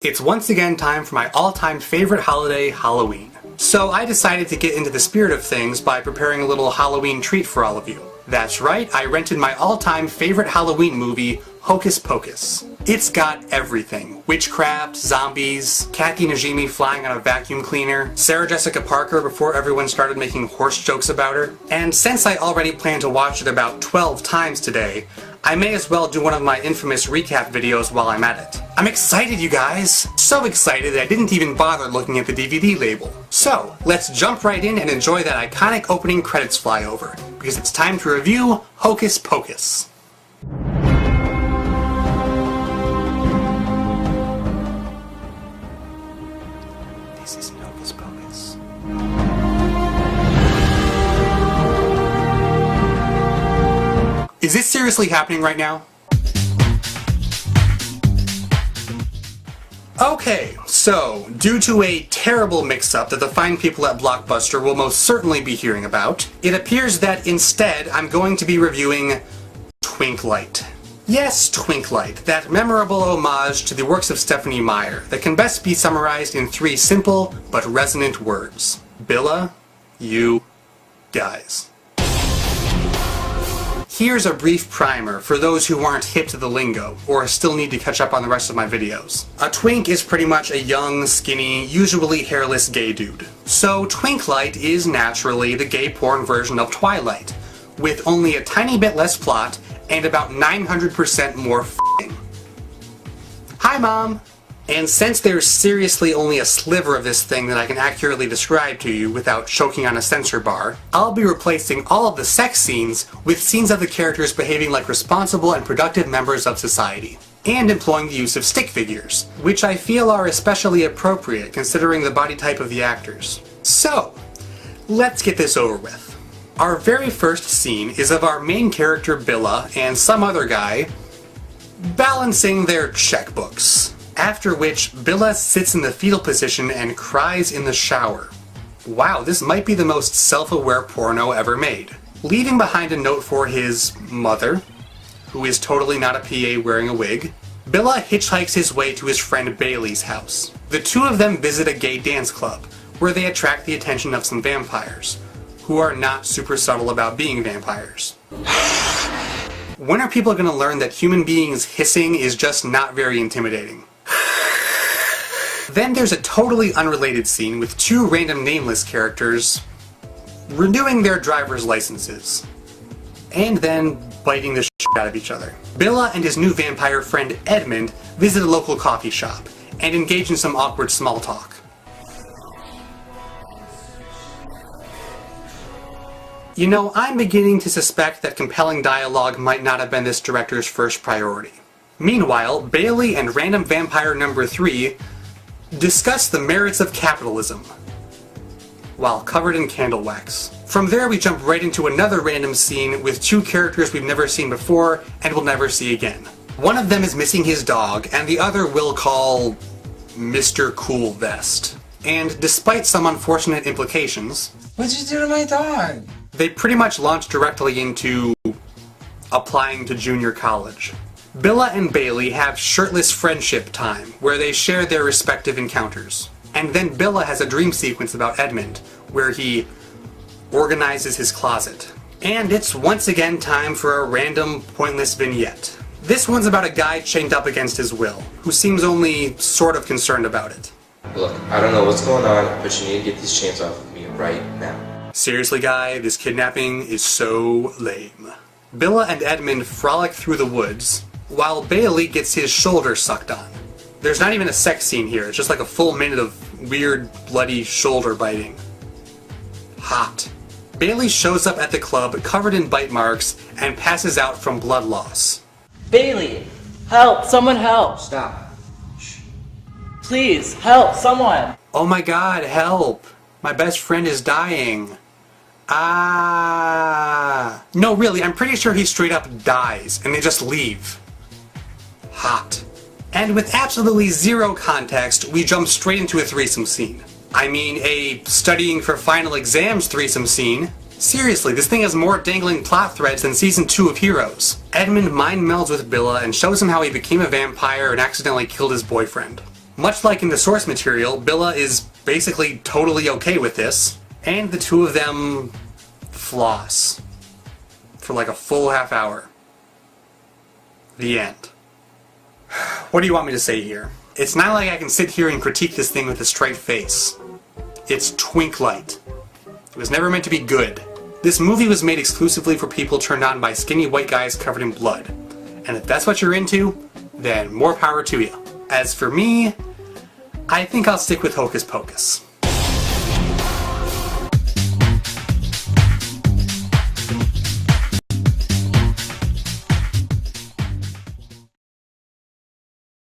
It's once again time for my all-time favorite holiday, Halloween. So I decided to get into the spirit of things by preparing a little Halloween treat for all of you. That's right, I rented my all-time favorite Halloween movie, Hocus Pocus. It's got everything. Witchcraft, zombies, Kathy Najimy flying on a vacuum cleaner, Sarah Jessica Parker before everyone started making horse jokes about her. And since I already plan to watch it about 12 times today, I may as well do one of my infamous recap videos while I'm at it. I'm excited, you guys! So excited that I didn't even bother looking at the DVD label. So, let's jump right in and enjoy that iconic opening credits flyover, because it's time to review Hocus Pocus. This is Hocus Pocus. Is this seriously happening right now? Okay, so, due to a terrible mix-up that the fine people at Blockbuster will most certainly be hearing about, it appears that instead I'm going to be reviewing Twinklight. Yes, Twinklight, that memorable homage to the works of Stephenie Meyer that can best be summarized in 3 simple but resonant words. Billa, you guys. Here's a brief primer for those who aren't hip to the lingo, or still need to catch up on the rest of my videos. A twink is pretty much a young, skinny, usually hairless gay dude. So Twinklight is naturally the gay porn version of Twilight, with only a tiny bit less plot and about 900% more f***ing. Hi, Mom! And since there's seriously only a sliver of this thing that I can accurately describe to you without choking on a censor bar, I'll be replacing all of the sex scenes with scenes of the characters behaving like responsible and productive members of society, and employing the use of stick figures, which I feel are especially appropriate considering the body type of the actors. So, let's get this over with. Our very first scene is of our main character Billa and some other guy balancing their checkbooks. After which, Billa sits in the fetal position and cries in the shower. Wow, this might be the most self-aware porno ever made. Leaving behind a note for his mother, who is totally not a PA wearing a wig, Billa hitchhikes his way to his friend Bailey's house. The two of them visit a gay dance club, where they attract the attention of some vampires, who are not super subtle about being vampires. When are people going to learn that human beings hissing is just not very intimidating? Then there's a totally unrelated scene with 2 random nameless characters renewing their driver's licenses, and then biting the shit out of each other. Billa and his new vampire friend Edmund visit a local coffee shop and engage in some awkward small talk. You know, I'm beginning to suspect that compelling dialogue might not have been this director's first priority. Meanwhile, Bailey and random vampire number 3 discuss the merits of capitalism while covered in candle wax. From there we jump right into another random scene with 2 characters we've never seen before and will never see again. One of them is missing his dog, and the other we'll call Mr. Cool Vest. And despite some unfortunate implications, what'd you do to my dog? They pretty much launch directly into applying to junior college. Billa and Bailey have shirtless friendship time, where they share their respective encounters. And then Billa has a dream sequence about Edmund, where he organizes his closet. And it's once again time for a random, pointless vignette. This one's about a guy chained up against his will, who seems only sort of concerned about it. Look, I don't know what's going on, but you need to get these chains off of me right now. Seriously, guy, this kidnapping is so lame. Billa and Edmund frolic through the woods, while Bailey gets his shoulder sucked on. There's not even a sex scene here, it's just like a full minute of weird, bloody shoulder biting. Hot. Bailey shows up at the club covered in bite marks and passes out from blood loss. Bailey! Help! Someone help! Stop. Shh. Please, help! Someone! Oh my god, help! My best friend is dying. Ah. No, really, I'm pretty sure he straight up dies, and they just leave. Hot. And with absolutely zero context, we jump straight into a threesome scene. I mean, a studying for final exams threesome scene. Seriously, this thing has more dangling plot threads than Season 2 of Heroes. Edmund mind melds with Billa and shows him how he became a vampire and accidentally killed his boyfriend. Much like in the source material, Billa is basically totally okay with this, and the two of them floss for like a full half hour. The end. What do you want me to say here? It's not like I can sit here and critique this thing with a straight face. It's twink light. It was never meant to be good. This movie was made exclusively for people turned on by skinny white guys covered in blood. And if that's what you're into, then more power to you. As for me, I think I'll stick with Hocus Pocus.